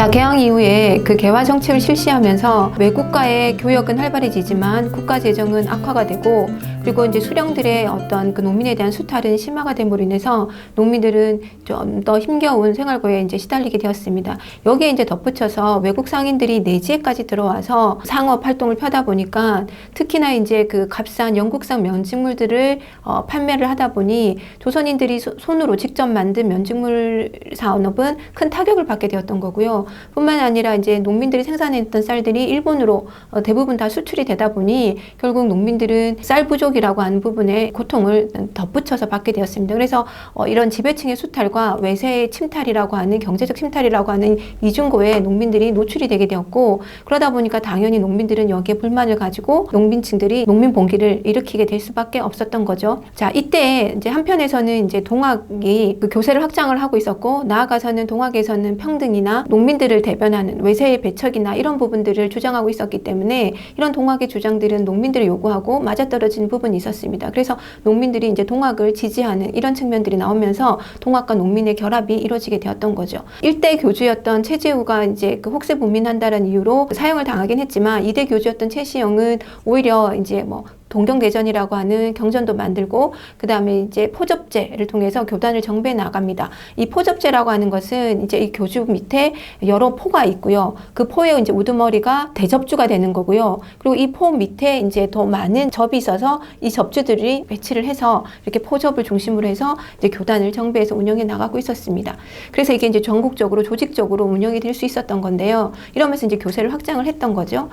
자, 개항 이후에 그 개화 정책을 실시하면서 외국과의 교역은 활발해지지만 국가 재정은 악화가 되고, 그리고 이제 수령들의 어떤 그 농민에 대한 수탈은 심화가 됨으로 인해서 농민들은 좀 더 힘겨운 생활고에 이제 시달리게 되었습니다. 여기에 이제 덧붙여서 외국 상인들이 내지에까지 들어와서 상업 활동을 펴다 보니까 특히나 이제 그 값싼 영국산 면직물들을 판매를 하다 보니 조선인들이 손으로 직접 만든 면직물 산업은 큰 타격을 받게 되었던 거고요. 뿐만 아니라 이제 농민들이 생산했던 쌀들이 일본으로 대부분 다 수출이 되다 보니 결국 농민들은 쌀 부족이라고 하는 부분에 고통을 덧붙여서 받게 되었습니다. 그래서 이런 지배층의 수탈과 외세의 침탈이라고 하는 경제적 침탈이라고 하는 이중고에 농민들이 노출이 되게 되었고, 그러다 보니까 당연히 농민들은 여기에 불만을 가지고 농민층들이 농민 봉기를 일으키게 될 수밖에 없었던 거죠. 자, 이때 이제 한편에서는 이제 동학이 그 교세를 확장을 하고 있었고, 나아가서는 동학에서는 평등이나 농민들을 대변하는 외세의 배척이나 이런 부분들을 주장하고 있었기 때문에 이런 동학의 주장들은 농민들이 요구하고 맞아떨어지는 부분이 있었습니다. 그래서 농민들이 이제 동학을 지지하는 이런 측면들이 나오면서 동학과 농민의 결합이 이루어지게 되었던 거죠. 일대 교주였던 최재우가 이제 그 혹세 분민한다는 이유로 사형을 당하긴 했지만, 이대 교주였던 최시영은 오히려 이제 뭐 동경대전이라고 하는 경전도 만들고, 그 다음에 이제 포접제를 통해서 교단을 정비해 나갑니다. 이 포접제라고 하는 것은 이제 이 교주 밑에 여러 포가 있고요. 그 포의 이제 우두머리가 대접주가 되는 거고요. 그리고 이 포 밑에 이제 더 많은 접이 있어서 이 접주들이 배치를 해서 이렇게 포접을 중심으로 해서 이제 교단을 정비해서 운영해 나가고 있었습니다. 그래서 이게 이제 전국적으로 조직적으로 운영이 될 수 있었던 건데요. 이러면서 이제 교세를 확장을 했던 거죠.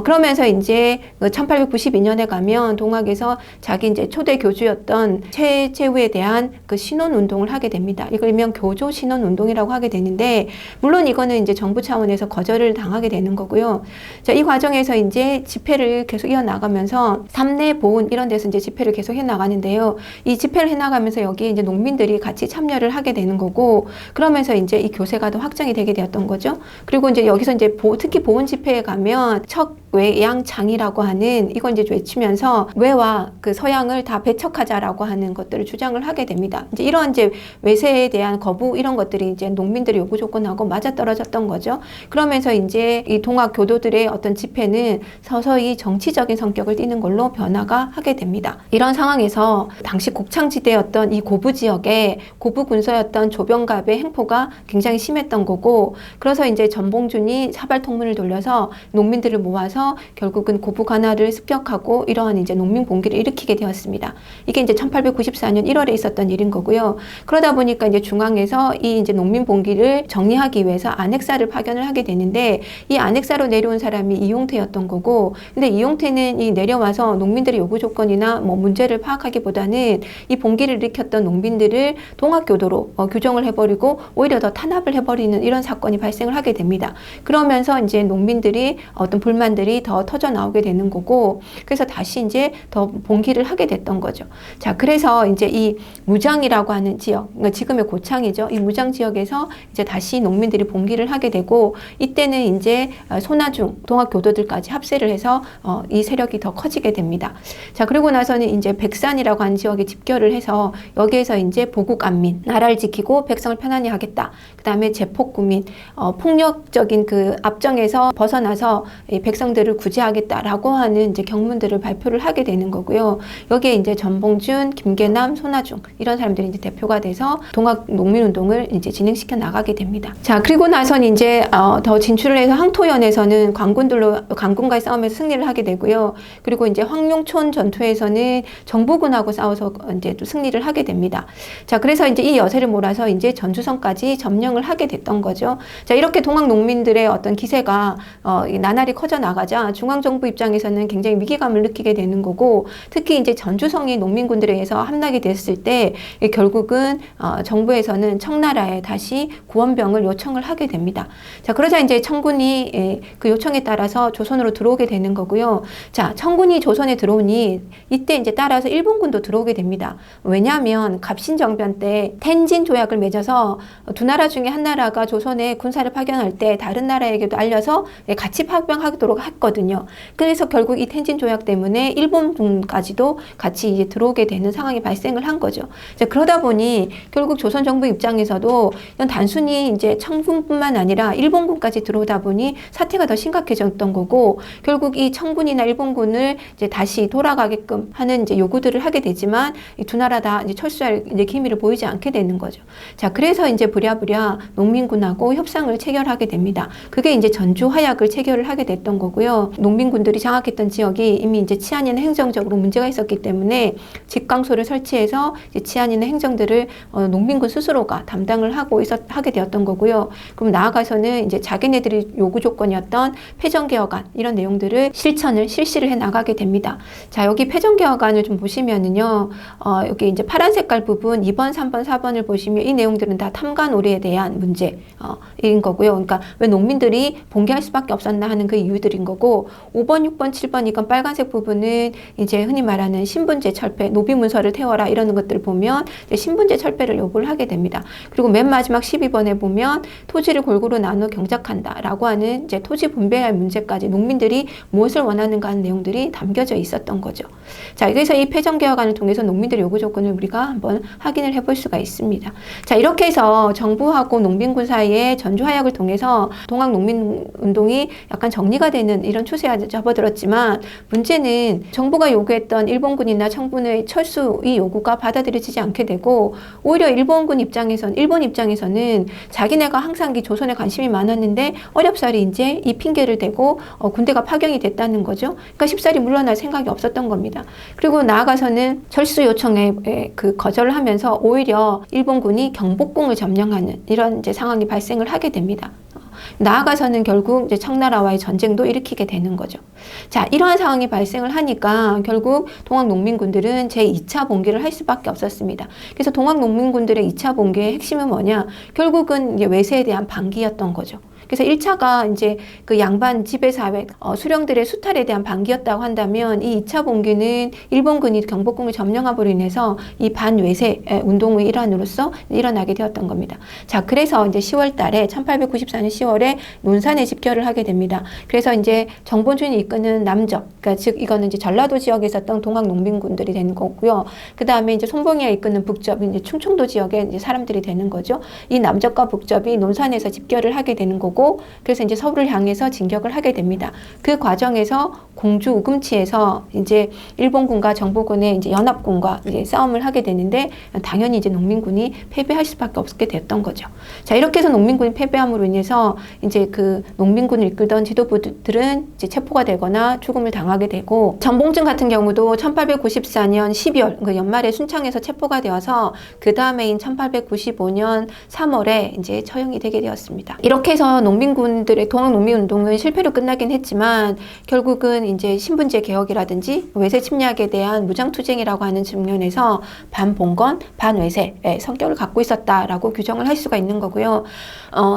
그러면서 이제 1892년에 가면 동학에서 자기 이제 초대 교주였던 최재우에 대한 그 신원 운동을 하게 됩니다. 이걸 일명 교조 신원 운동이라고 하게 되는데, 물론 이거는 이제 정부 차원에서 거절을 당하게 되는 거고요. 자, 이 과정에서 이제 집회를 계속 이어나가면서 삼내 보은 이런 데서 이제 집회를 계속 해 나가는데요. 이 집회를 해 나가면서 여기에 이제 농민들이 같이 참여를 하게 되는 거고, 그러면서 이제 이 교세가 더 확장이 되게 되었던 거죠. 그리고 이제 여기서 이제 특히 보은 집회에 가면 척외양창이라고 하는 이건 이제 외치면서 외와 그 서양을 다 배척하자라고 하는 것들을 주장을 하게 됩니다. 이제 이런 이제 외세에 대한 거부 이런 것들이 이제 농민들의 요구 조건하고 맞아떨어졌던 거죠. 그러면서 이제 이 동학 교도들의 어떤 집회는 서서히 정치적인 성격을 띠는 걸로 변화가 하게 됩니다. 이런 상황에서 당시 곡창지대였던 이 고부 지역에 고부 군서였던 조병갑의 행포가 굉장히 심했던 거고, 그래서 이제 전봉준이 사발 통문을 돌려서 농민들을 모아서 결국은 고부 관할을 습격하고 이러한 이제 농민 봉기를 일으키게 되었습니다. 이게 이제 1894년 1월에 있었던 일인 거고요. 그러다 보니까 이제 중앙에서 이 이제 농민 봉기를 정리하기 위해서 안핵사를 파견을 하게 되는데, 이 안핵사로 내려온 사람이 이용태였던 거고, 근데 이용태는 이 내려와서 농민들의 요구 조건이나 뭐 문제를 파악하기보다는 이 봉기를 일으켰던 농민들을 동학교도로 규정을 해버리고 오히려 더 탄압을 해버리는 이런 사건이 발생을 하게 됩니다. 그러면서 이제 농민들이 어떤 불만들이 더 터져 나오게 되는 거고, 그래서 다시 이제 더 봉기를 하게 됐던 거죠. 자, 그래서 이제 이 무장이라고 하는 지역, 그러니까 지금의 고창이죠. 이 무장 지역에서 이제 다시 농민들이 봉기를 하게 되고, 이때는 이제 소나중 동학교도들까지 합세를 해서 이 세력이 더 커지게 됩니다. 자, 그리고 나서는 이제 백산이라고 하는 지역에 집결을 해서 여기에서 이제 보국안민, 나라를 지키고 백성을 편안히 하겠다. 그 다음에 제폭구민, 폭력적인 그 압정에서 벗어나서 이 백성들을 구제하겠다라고 하는 이제 경문들을 발표를 하게 되는 거고요. 여기에 이제 전봉준, 김계남, 소나중 이런 사람들이 이제 대표가 돼서 동학 농민운동을 이제 진행시켜 나가게 됩니다. 자, 그리고 나선 이제 더 진출을 해서 항토연에서는 관군과의 싸움에서 승리를 하게 되고요. 그리고 이제 황룡촌 전투에서는 정부군하고 싸워서 이제 또 승리를 하게 됩니다. 자, 그래서 이제 이 여세를 몰아서 이제 전주성까지 점령을 하게 됐던 거죠. 자, 이렇게 동학 농민들의 어떤 기세가 나날이 커져 나가자 중앙정부 입장에서는 굉장히 위기감을 느끼게 되는 거고, 특히 이제 전주성이 농민군들에 의해서 함락이 됐을 때 결국은 정부에서는 청나라에 다시 구원병을 요청을 하게 됩니다. 자, 그러자 이제 청군이 그 요청에 따라서 조선으로 들어오게 되는 거고요. 자, 청군이 조선에 들어오니 이때 이제 따라서 일본군도 들어오게 됩니다. 왜냐하면 갑신정변 때 텐진 조약을 맺어서 두 나라 중에 한 나라가 조선에 군사를 파견할 때 다른 나라에게도 알려서 같이 파병하도록 했거든요. 그래서 결국 이 텐진 조약 때문에 일본까지도 같이 이제 들어오게 되는 상황이 발생을 한 거죠. 이제 그러다 보니 결국 조선 정부 입장에서도 이건 단순히 이제 청군뿐만 아니라 일본군까지 들어오다 보니 사태가 더 심각해졌던 거고, 결국 이 청군이나 일본군을 이제 다시 돌아가게끔 하는 이제 요구들을 하게 되지만 이 두 나라 다 이제 철수할 이제 기미를 보이지 않게 되는 거죠. 자, 그래서 이제 부랴부랴 농민군하고 협상을 체결하게 됩니다. 그게 이제 전주 화약을 체결을 하게 됐던 거고요. 농민군들이 장악했던 지역이 이미 이제 치안이나 행정적으로 문제가 있었기 때문에 직강소를 설치해서 이제 치안이나 행정들을 농민군 스스로가 담당을 하게 되었던 거고요. 그럼 나아가서는 이제 자기네들이 요구 조건이었던 패전개혁안 이런 내용들을 실시를 해 나가게 됩니다. 자, 여기 패전개혁안을 좀 보시면은요, 여기 이제 파란 색깔 부분 2번, 3번, 4번을 보시면 이 내용들은 다 탐관오리에 대한 문제인 거고요. 그러니까 왜 농민들이 봉기할 수밖에 없었나 하는 그 이유들인 거고, 5번, 6번, 7번 이건 빨간색 부분은 이제 흔히 말하는 신분제 철폐, 노비문서를 태워라 이런 것들을 보면 이제 신분제 철폐를 요구를 하게 됩니다. 그리고 맨 마지막 12번에 보면 토지를 골고루 나누어 경작한다라고 하는 이제 토지 분배할 문제까지 농민들이 무엇을 원하는가 하는 내용들이 담겨져 있었던 거죠. 자, 그래서 이 패전개혁안을 통해서 농민들의 요구 조건을 우리가 한번 확인을 해볼 수가 있습니다. 자, 이렇게 해서 정부하고 농민군 사이에 전주 화약을 통해서 동학농민운동이 약간 정리가 되는 이런 추세에 접어들었지만, 문제는 정부가 요구했던 일본군이나 청군의 철수 이 요구가 받아들여지지 않게 되고, 오히려 일본 입장에서는 자기네가 항상 이 조선에 관심이 많았는데 어렵사리 이제 이 핑계를 대고 군대가 파견이 됐다는 거죠. 그러니까 쉽사리 물러날 생각이 없었던 겁니다. 그리고 나아가서는 철수 요청에 거절을 하면서 오히려 일본군이 경복궁을 점령하는 이런 이제 상황이 발생을 하게 됩니다. 나아가서는 결국 이제 청나라와의 전쟁도 일으키게 되는 거죠. 자, 이러한 상황이 발생을 하니까 결국 동학농민군들은 제2차 봉기를 할 수밖에 없었습니다. 그래서 동학농민군들의 2차 봉기의 핵심은 뭐냐? 결국은 이제 외세에 대한 반기였던 거죠. 그래서 1차가 이제 그 양반 지배사회, 수령들의 수탈에 대한 반기였다고 한다면, 이 2차 봉기는 일본군이 경복궁을 점령함으로 인해서 이 반외세 운동의 일환으로서 일어나게 되었던 겁니다. 자, 그래서 이제 10월 달에 1894년 10월에 논산에 집결을 하게 됩니다. 그래서 이제 정본준이 이끄는 남적, 그러니까 즉 이거는 이제 전라도 지역에 있었던 동학 농민군들이 되는 거고요. 그 다음에 이제 송봉이가 이끄는 북적, 이제 충청도 지역의 이제 사람들이 되는 거죠. 이 남적과 북적이 논산에서 집결을 하게 되는 거고, 그래서 이제 서울을 향해서 진격을 하게 됩니다. 그 과정에서 공주 우금치에서 이제 일본군과 정보군의 이제 연합군과 이제 싸움을 하게 되는데, 당연히 이제 농민군이 패배할 수밖에 없게 됐던 거죠. 자, 이렇게 해서 농민군이 패배함으로 인해서 이제 그 농민군을 이끌던 지도부들은 이제 체포가 되거나 죽음을 당하게 되고, 전봉준 같은 경우도 1894년 12월 그 연말에 순창에서 체포가 되어서 그 다음해인 1895년 3월에 이제 처형이 되게 되었습니다. 이렇게 해서 농민군들의 동학농민운동은 실패로 끝나긴 했지만, 결국은 이제 신분제 개혁이라든지 외세 침략에 대한 무장투쟁이라고 하는 측면에서 반봉건, 반외세의 성격을 갖고 있었다라고 규정을 할 수가 있는 거고요.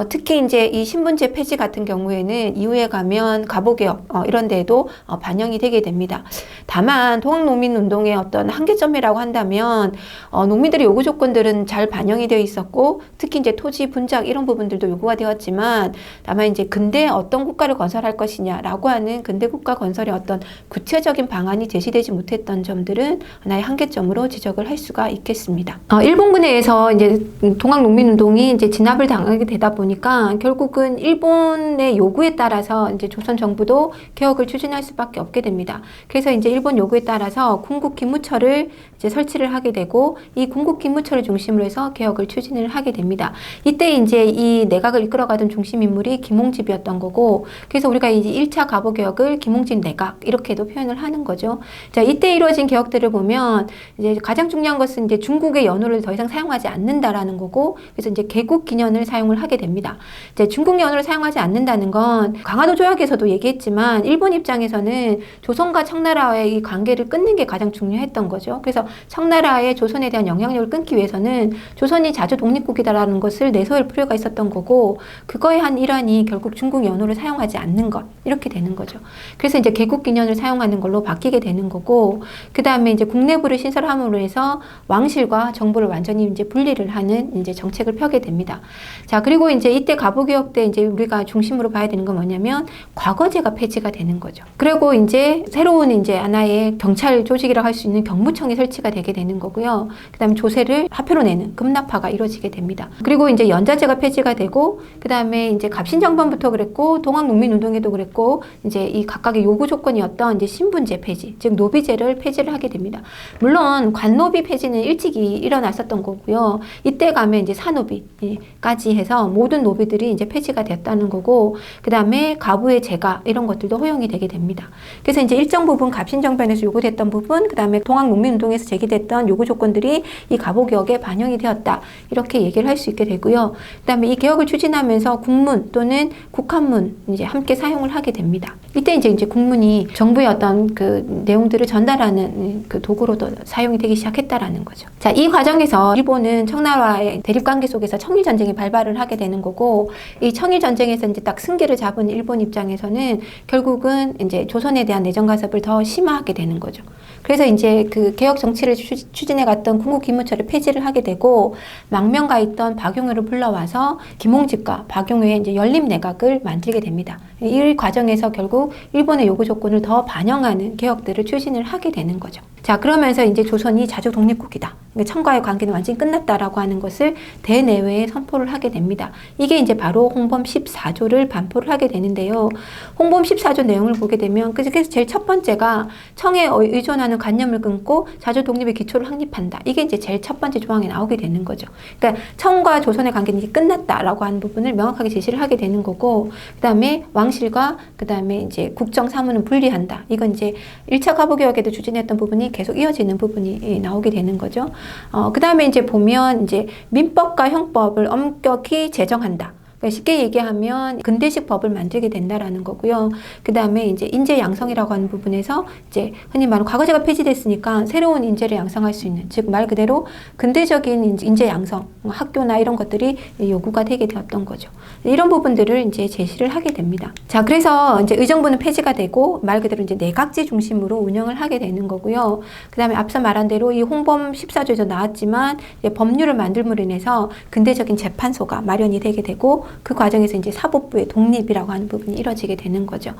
특히 이제 이 신분제 폐지 같은 경우에는 이후에 가면 갑오개혁 이런 데에도 반영이 되게 됩니다. 다만 동학농민운동의 어떤 한계점이라고 한다면, 농민들의 요구 조건들은 잘 반영이 되어 있었고, 특히 이제 토지 분작 이런 부분들도 요구가 되었지만, 다만 이제 근대에 어떤 국가를 건설할 것이냐라고 하는 근대 국가 건설의 어떤 구체적인 방안이 제시되지 못했던 점들은 하나의 한계점으로 지적을 할 수가 있겠습니다. 일본군에 의해서 이제 동학농민운동이 이제 진압을 당하게 되다 보니까 결국은 일본의 요구에 따라서 이제 조선 정부도 개혁을 추진할 수밖에 없게 됩니다. 그래서 이제 일본 요구에 따라서 군국기무처를 이제 설치를 하게 되고, 이 군국기무처를 중심으로 해서 개혁을 추진을 하게 됩니다. 이때 이제 이 내각을 이끌어가던 중심 인물이 김홍집이었던 거고, 그래서 우리가 이제 1차 갑오개혁을 김홍집 내각 이렇게도 표현을 하는 거죠. 자, 이때 이루어진 개혁들을 보면 이제 가장 중요한 것은 이제 중국의 연호를 더 이상 사용하지 않는다라는 거고, 그래서 이제 개국 기년을 사용을 하게 됩니다. 이제 중국 연호를 사용하지 않는다는 건 강화도 조약에서도 얘기했지만, 일본 입장에서는 조선과 청나라와의 이 관계를 끊는 게 가장 중요했던 거죠. 그래서 청나라의 조선에 대한 영향력을 끊기 위해서는 조선이 자주 독립국이다라는 것을 내세울 필요가 있었던 거고, 그거에 한 한 일환이 결국 중국 연호를 사용하지 않는 것 이렇게 되는 거죠. 그래서 이제 개국기년을 사용하는 걸로 바뀌게 되는 거고, 그 다음에 이제 국내부를 신설함으로 해서 왕실과 정부를 완전히 이제 분리를 하는 이제 정책을 펴게 됩니다. 자, 그리고 이제 이때 가부개혁 때 이제 우리가 중심으로 봐야 되는 건 뭐냐면 과거제가 폐지가 되는 거죠. 그리고 이제 새로운 이제 하나의 경찰 조직이라고 할 수 있는 경무청이 설치가 되게 되는 거고요. 그 다음에 조세를 화폐로 내는 급납화가 이루어지게 됩니다. 그리고 이제 연자제가 폐지가 되고, 그 다음에 이제 갑신정변부터 그랬고, 동학농민운동에도 그랬고, 이제 이 각각의 요구 조건이었던 이제 신분제 폐지, 즉 노비제를 폐지를 하게 됩니다. 물론 관노비 폐지는 일찍이 일어났었던 거고요. 이때 가면 이제 사노비까지 해서 모든 노비들이 이제 폐지가 됐다는 거고, 그 다음에 가부의 재가 이런 것들도 허용이 되게 됩니다. 그래서 이제 일정 부분 갑신정변에서 요구됐던 부분, 그 다음에 동학농민운동에서 제기됐던 요구 조건들이 이 가부개혁에 반영이 되었다, 이렇게 얘기를 할 수 있게 되고요. 그 다음에 이 개혁을 추진하면서 국문 또는 국한문 이제 함께 사용을 하게 됩니다. 이때 이제 국문이 정부의 어떤 그 내용들을 전달하는 그 도구로도 사용이 되기 시작했다라는 거죠. 자, 이 과정에서 일본은 청나라의 대립관계 속에서 청일전쟁이 발발을 하게 되는 거고, 이 청일전쟁에서 이제 딱 승기를 잡은 일본 입장에서는 결국은 이제 조선에 대한 내정 간섭을 더 심화하게 되는 거죠. 그래서 이제 그 개혁 정치를 추진해 갔던 군국기무처를 폐지를 하게 되고, 망명가 있던 박용효를 불러와서 김홍집과 박용효의 이제 연립 내각을 만들게 됩니다. 이 과정에서 결국 일본의 요구 조건을 더 반영하는 개혁들을 추진을 하게 되는 거죠. 자, 그러면서 이제 조선이 자주 독립국이다, 청과의 관계는 완전히 끝났다라고 하는 것을 대내외에 선포를 하게 됩니다. 이게 이제 바로 홍범 14조를 반포를 하게 되는데요. 홍범 14조 내용을 보게 되면, 그래서 제일 첫 번째가 청에 의존하는 관념을 끊고 자주 독립의 기초를 확립한다. 이게 이제 제일 첫 번째 조항에 나오게 되는 거죠. 그러니까 청과 조선의 관계는 이제 끝났다라고 하는 부분을 명확하게 제시를 하게 되는 거고, 그 다음에 왕실과 그 다음에 이제 국정 사무는 분리한다. 이건 이제 1차 가부개혁에도 추진했던 부분이 계속 이어지는 부분이 나오게 되는 거죠. 그 다음에 이제 보면 이제 민법과 형법을 엄격히 제정한다. 쉽게 얘기하면 근대식 법을 만들게 된다라는 거고요. 그 다음에 이제 인재 양성이라고 하는 부분에서 이제 흔히 말하는 과거제가 폐지됐으니까 새로운 인재를 양성할 수 있는, 즉 말 그대로 근대적인 인재 양성, 학교나 이런 것들이 요구가 되게 되었던 거죠. 이런 부분들을 이제 제시를 하게 됩니다. 자, 그래서 이제 의정부는 폐지가 되고 말 그대로 이제 내각제 중심으로 운영을 하게 되는 거고요. 그 다음에 앞서 말한 대로 이 홍범 14조에서 나왔지만 법률을 만들므로 인해서 근대적인 재판소가 마련이 되게 되고, 그 과정에서 이제 사법부의 독립이라고 하는 부분이 이루어지게 되는 거죠.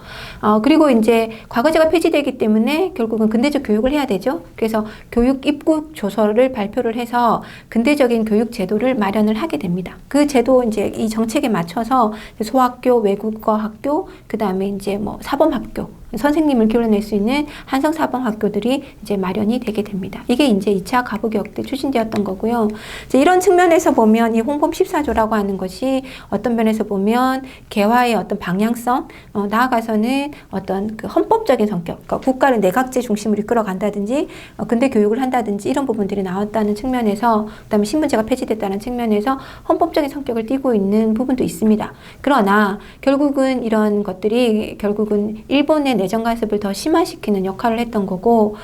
그리고 이제 과거제가 폐지되기 때문에 결국은 근대적 교육을 해야 되죠. 그래서 교육 입국 조서를 발표를 해서 근대적인 교육 제도를 마련을 하게 됩니다. 그 제도 이제 이 정책에 맞춰서 소학교, 외국어 학교, 그 다음에 이제 뭐 사범학교, 선생님을 길러낼 수 있는 한성사범학교들이 이제 마련이 되게 됩니다. 이게 이제 2차 가부개혁 때 추진되었던 거고요. 이제 이런 측면에서 보면 이 홍범 14조라고 하는 것이 어떤 면에서 보면 개화의 어떤 방향성, 나아가서는 어떤 그 헌법적인 성격, 그러니까 국가를 내각제 중심으로 이끌어간다든지, 근대 교육을 한다든지 이런 부분들이 나왔다는 측면에서, 그다음에 신분제가 폐지됐다는 측면에서 헌법적인 성격을 띠고 있는 부분도 있습니다. 그러나 결국은 이런 것들이 결국은 일본의 내정 간섭을 더 심화시키는 역할을 했던 거고,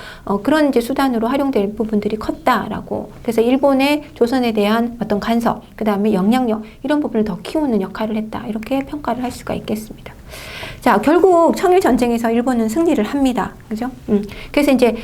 그런 이제 수단으로 활용될 부분들이 컸다라고. 그래서 일본의 조선에 대한 어떤 간섭, 그 다음에 영향력 이런 부분을 더 키우는 역할을 했다, 이렇게 평가를 할 수가 있겠습니다. 자, 결국 청일전쟁에서 일본은 승리를 합니다. 그죠? 그래서 이제,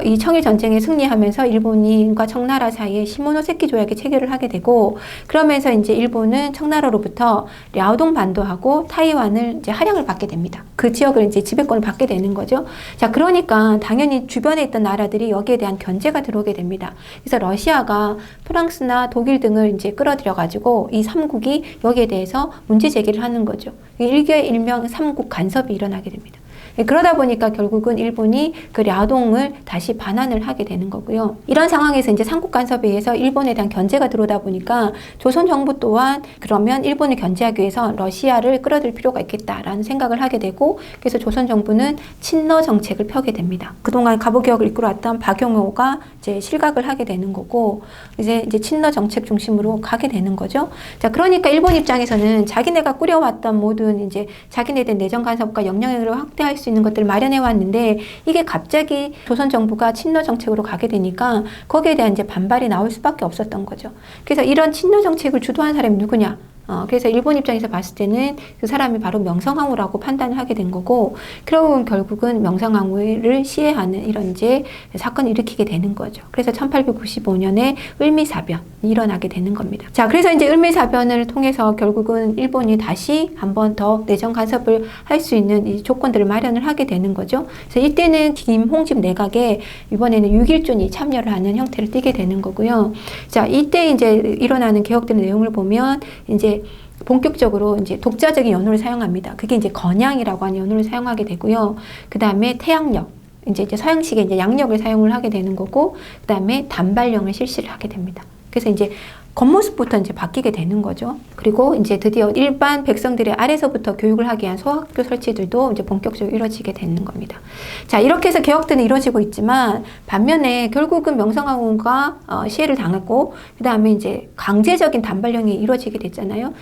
이 청일전쟁에 승리하면서 일본인과 청나라 사이에 시모노세키 조약이 체결을 하게 되고, 그러면서 이제 일본은 청나라로부터 랴오동 반도하고 타이완을 이제 할양을 받게 됩니다. 그 지역을 이제 지배권을 받게 되는 거죠. 자, 그러니까 당연히 주변에 있던 나라들이 여기에 대한 견제가 들어오게 됩니다. 그래서 러시아가 프랑스나 독일 등을 이제 끌어들여가지고 이 3국이 여기에 대해서 문제 제기를 하는 거죠. 일개 일명 3국 간섭이 일어나게 됩니다. 그러다 보니까 결국은 일본이 그 랴동을 다시 반환을 하게 되는 거고요. 이런 상황에서 이제 삼국 간섭에 의해서 일본에 대한 견제가 들어오다 보니까 조선 정부 또한 그러면 일본을 견제하기 위해서 러시아를 끌어들 필요가 있겠다라는 생각을 하게 되고, 그래서 조선 정부는 친러 정책을 펴게 됩니다. 그동안 가부개혁을 이끌어왔던 박용호가 이제 실각을 하게 되는 거고, 이제 친러 정책 중심으로 가게 되는 거죠. 자, 그러니까 일본 입장에서는 자기네가 꾸려왔던 모든 이제 자기네에 대한 내정 간섭과 영향력을 확대할 수 있는 것들을 마련해 왔는데, 이게 갑자기 조선 정부가 친러 정책으로 가게 되니까 거기에 대한 이제 반발이 나올 수밖에 없었던 거죠. 그래서 이런 친러 정책을 주도한 사람이 누구냐? 그래서 일본 입장에서 봤을 때는 그 사람이 바로 명성황후라고 판단을 하게 된 거고, 그러고 결국은 명성황후를 시해하는 이런 이제 사건을 일으키게 되는 거죠. 그래서 1895년에 을미사변이 일어나게 되는 겁니다. 자, 그래서 이제 을미사변을 통해서 결국은 일본이 다시 한 번 더 내정 간섭을 할 수 있는 이 조건들을 마련을 하게 되는 거죠. 그래서 이때는 김홍집 내각에 이번에는 6.1존이 참여를 하는 형태를 띠게 되는 거고요. 자, 이때 이제 일어나는 개혁들의 내용을 보면 이제 본격적으로 이제 독자적인 연호를 사용합니다. 그게 이제 건양이라고 하는 연호를 사용하게 되고요. 그 다음에 태양력, 이제 서양식의 이제 양력을 사용을 하게 되는 거고, 그 다음에 단발령을 실시를 하게 됩니다. 그래서 이제 겉모습부터 이제 바뀌게 되는 거죠. 그리고 이제 드디어 일반 백성들의 아래서부터 교육을 하기 위한 소학교 설치들도 이제 본격적으로 이루어지게 되는 겁니다. 자, 이렇게 해서 개혁들은 이루어지고 있지만, 반면에 결국은 명성황후가 시해를 당했고, 그 다음에 이제 강제적인 단발령이 이루어지게 됐잖아요.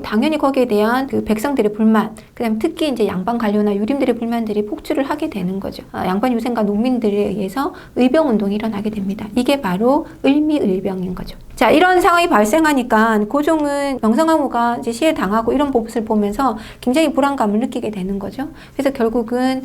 당연히 거기에 대한 그 백성들의 불만, 그 다음에 특히 이제 양반 관료나 유림들의 불만들이 폭주를 하게 되는 거죠. 양반 유생과 농민들에 의해서 의병 운동이 일어나게 됩니다. 이게 바로 을미의병인 거죠. 자, 이런 상황이 발생하니까 고종은 명성황후가 이제 시해 당하고 이런 모습을 보면서 굉장히 불안감을 느끼게 되는 거죠. 그래서 결국은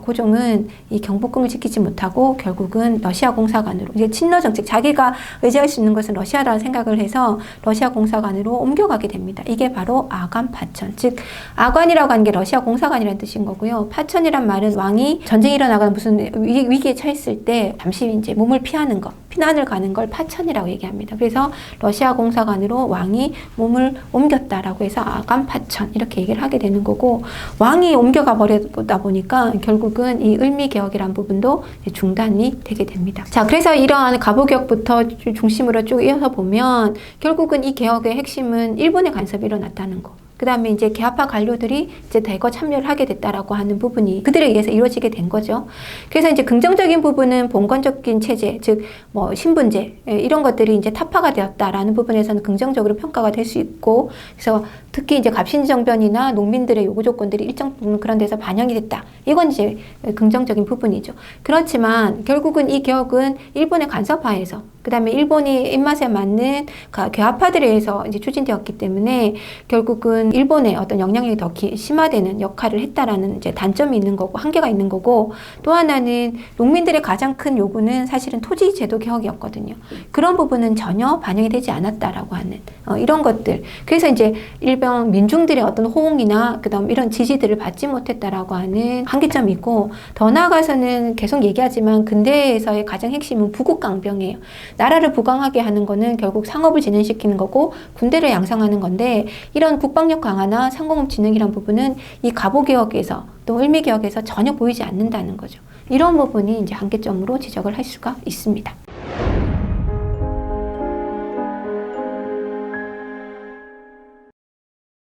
고종은 이 경복궁을 지키지 못하고 결국은 러시아 공사관으로, 이제 친러 정책, 자기가 의지할 수 있는 것은 러시아라는 생각을 해서 러시아 공사관으로 옮겨가게 됩니다. 이게 바로 아관 파천, 즉 아관이라고 하는 게 러시아 공사관이라는 뜻인 거고요. 파천이란 말은 왕이 전쟁이 일어나거나 무슨 위기에 처했을 때 잠시 이제 몸을 피하는 것, 피난을 가는 걸 파천이라고 얘기합니다. 그래서 러시아 공사관으로 왕이 몸을 옮겼다라고 해서 아관 파천 이렇게 얘기를 하게 되는 거고, 왕이 옮겨가 버리다 보니까 결국은 이 을미개혁이라는 부분도 중단이 되게 됩니다. 자, 그래서 이러한 갑오개혁부터 중심으로 쭉 이어서 보면 결국은 이 개혁의 핵심은 일본의 간섭이 일어났다는 거. 그 다음에 이제 개화파 관료들이 이제 대거 참여를 하게 됐다라고 하는 부분이 그들에 의해서 이루어지게 된 거죠. 그래서 이제 긍정적인 부분은 봉건적인 체제, 즉 뭐 신분제 이런 것들이 이제 타파가 되었다라는 부분에서는 긍정적으로 평가가 될 수 있고, 그래서 특히 이제 갑신정변이나 농민들의 요구 조건들이 일정 부분 그런 데서 반영이 됐다. 이건 이제 긍정적인 부분이죠. 그렇지만 결국은 이 개혁은 일본의 간섭하에서, 그 다음에 일본이 입맛에 맞는 개화파들에 의해서 이제 추진되었기 때문에 결국은 일본의 어떤 영향력이 더 심화되는 역할을 했다라는 이제 단점이 있는 거고, 한계가 있는 거고, 또 하나는 농민들의 가장 큰 요구는 사실은 토지 제도 개혁이었거든요. 그런 부분은 전혀 반영이 되지 않았다라고 하는 이런 것들. 그래서 이제 일본 민중들의 어떤 호응이나 그다음 이런 지지들을 받지 못했다라고 하는 한계점이 있고, 더 나아가서는 계속 얘기하지만 근대에서의 가장 핵심은 부국강병이에요. 나라를 부강하게 하는 거는 결국 상업을 진행시키는 거고 군대를 양성하는 건데, 이런 국방력 강화나 상공업 진흥이란 부분은 이 갑오개혁에서 또 을미개혁에서 전혀 보이지 않는다는 거죠. 이런 부분이 이제 한계점으로 지적을 할 수가 있습니다.